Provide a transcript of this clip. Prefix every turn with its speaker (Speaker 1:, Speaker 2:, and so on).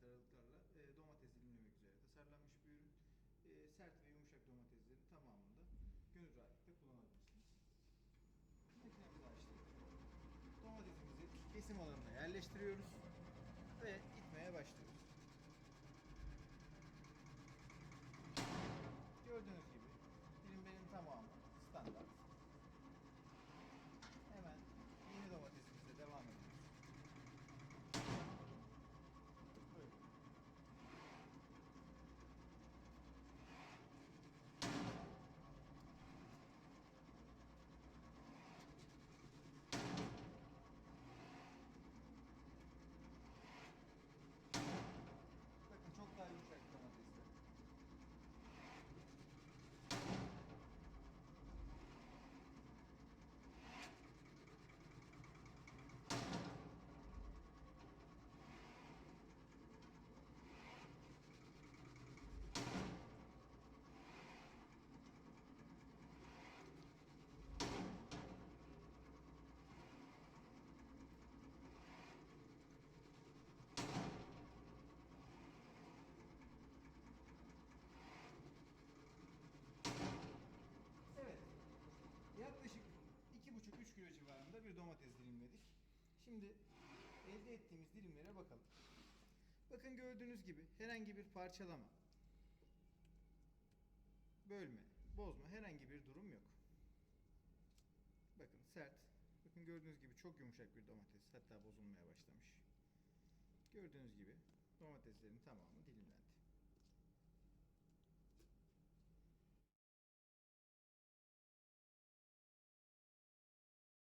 Speaker 1: aralıklarla domates dilimlemek üzere tasarlanmış bir ürün. Sert ve yumuşak domateslerin tamamını da gönül rahatlıkla kullanabilirsiniz. Makinemizi açtık. Domatesimizi kesim alanına yerleştiriyoruz ve itmeye başlıyoruz. Gördüğünüz gibi dilimlerin tamamı standart. Hemen yeni domatesimize devam ediyoruz. Buyurun. Bakın çok daha yumuşak domatesler. Evet. Yaklaşık 2,5-3 kilo civarında bir domates dilimledik. Şimdi elde ettiğimiz dilimlere bakalım. Bakın gördüğünüz gibi herhangi bir parçalama, bölme, bozma herhangi bir durum yok. Bakın sert. Bakın gördüğünüz gibi çok yumuşak bir domates. Hatta bozulmaya başlamış. Gördüğünüz gibi domateslerin tamamı dilimlendi.